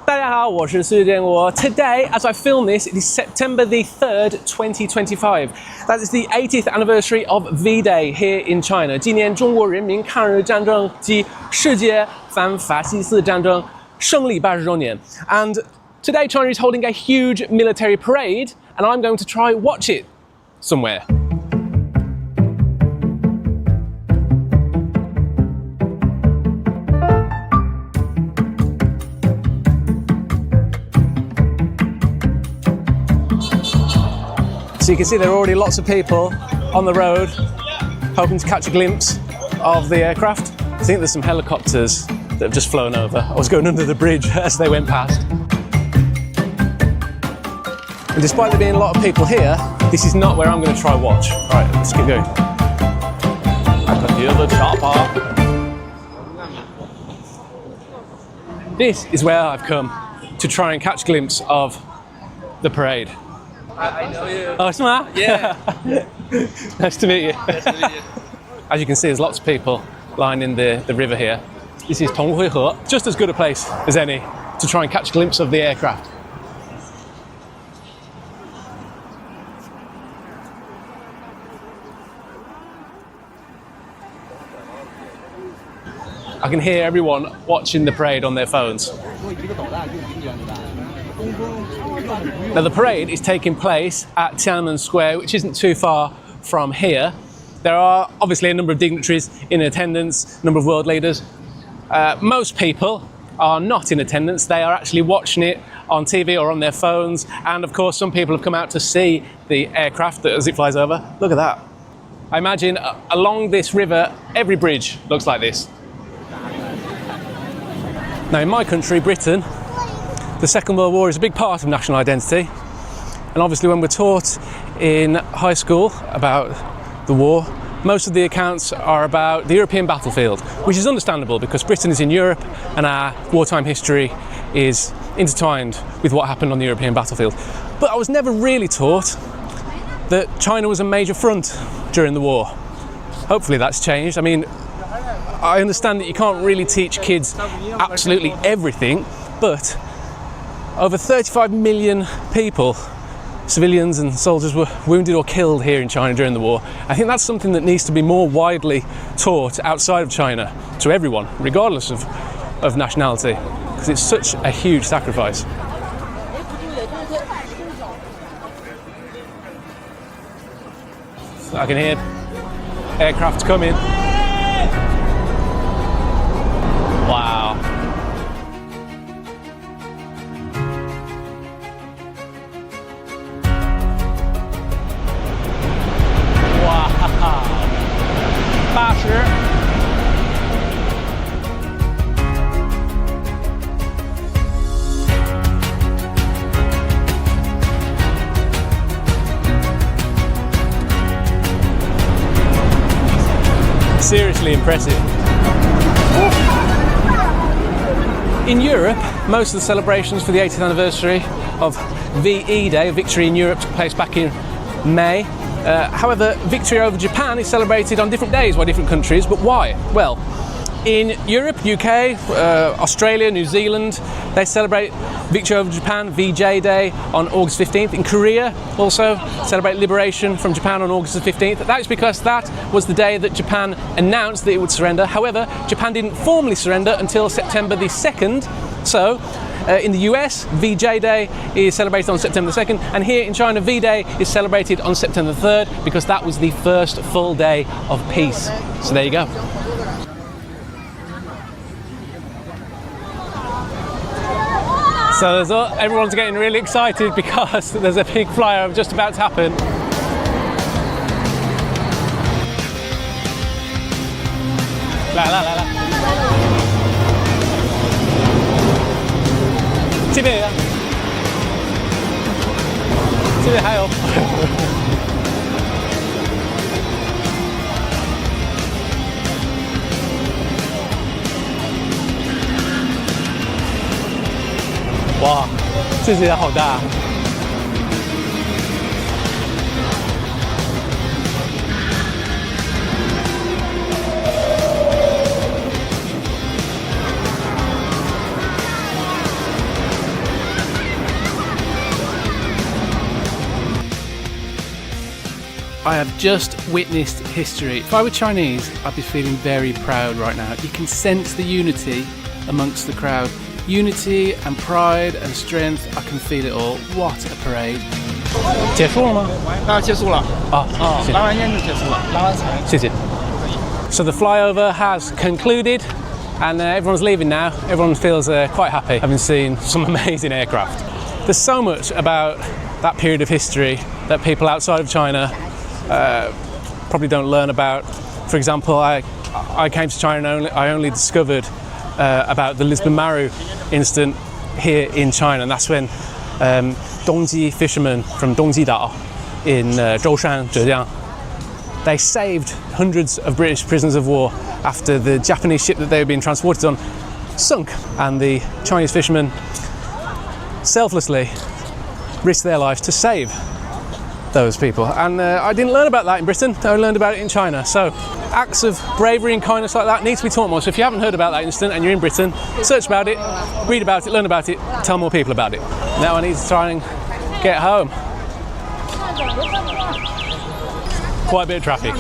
大家好，我是苏建国. Today, as I film this, it is September the 3rd, 2025. That is the 80th anniversary of V-Day here in China. 纪念中国人民抗日战争及世界反法西斯战争胜利80周年. And today China is holding a huge military parade, and I'm going to try watch it somewhere. So you can see there are already lots of people on the road hoping to catch a glimpse of the aircraft. I think there's some helicopters that have just flown over. I was going under the bridge as they went past. And despite there being a lot of people here, this is not where I'm going to try watch. Right, let's get going. I can hear the chopper. This is where I've come to try and catch a glimpse of the parade. I know you. Oh, Sma? Yeah. Nice to meet you. Nice to meet you. As you can see, there's lots of people lining the river here. This is Tonghuihe, just as good a place as any to try and catch a glimpse of the aircraft. I can hear everyone watching the parade on their phones. Now the parade is taking place at Tiananmen Square, which isn't too far from here. There are obviously a number of dignitaries in attendance, a number of world leaders. Most people are not in attendance. They are actually watching it on TV or on their phones. And of course, some people have come out to see the aircraft as it flies over. Look at that. I imagine along this river, every bridge looks like this. Now in my country, Britain, the Second World War is a big part of national identity, and obviously when we're taught in high school about the war, most of the accounts are about the European battlefield, which is understandable because Britain is in Europe and our wartime history is intertwined with what happened on the European battlefield. But I was never really taught that China was a major front during the war. Hopefully that's changed. I mean, I understand that you can't really teach kids absolutely everything, but over 35 million people, civilians and soldiers, were wounded or killed here in China during the war. I think that's something that needs to be more widely taught outside of China to everyone, regardless of nationality, because it's such a huge sacrifice. So I can hear aircraft coming. Wow. Seriously impressive. In Europe, most of the celebrations for the 80th anniversary of VE Day, Victory in Europe, took place back in May. However, victory over Japan is celebrated on different days by different countries, but why? Well, in Europe, UK, Australia, New Zealand, they celebrate victory over Japan, VJ Day, on August 15th. In Korea, also celebrate liberation from Japan on August the 15th. That is because that was the day that Japan announced that it would surrender. However, Japan didn't formally surrender until September the 2nd. So, in the US, VJ Day is celebrated on September the 2nd, and here in China, V-Day is celebrated on September the 3rd because that was the first full day of peace. So there you go. So everyone's getting really excited because there's a big flyover just about to happen. La la la la. 这边呀，这边还有。哇，这些好大。I have just witnessed history. If I were Chinese, I'd be feeling very proud right now. You can sense the unity amongst the crowd. Unity and pride and strength, I can feel it all. What a parade. 结束了吗？结束了。拉完烟就结束了，拉完彩。谢谢。So the flyover has concluded and everyone's leaving now. Everyone feels quite happy having seen some amazing aircraft. There's so much about that period of history that people outside of China probably don't learn about. For example, I came to China and I only discovered about the Lisbon Maru incident here in China, and that's when Dongji fishermen from Dongji Dao in Zhoushan, Zhejiang, they saved hundreds of British prisoners of war after the Japanese ship that they were being transported on sunk, and the Chinese fishermen selflessly risked their lives to save those people. And I didn't learn about that in Britain, I learned about it in China. So acts of bravery and kindness like that need to be taught more. So if you haven't heard about that incident and you're in Britain, search about it, read about it, learn about it, tell more people about it. Now I need to try and get home. Quite a bit of traffic.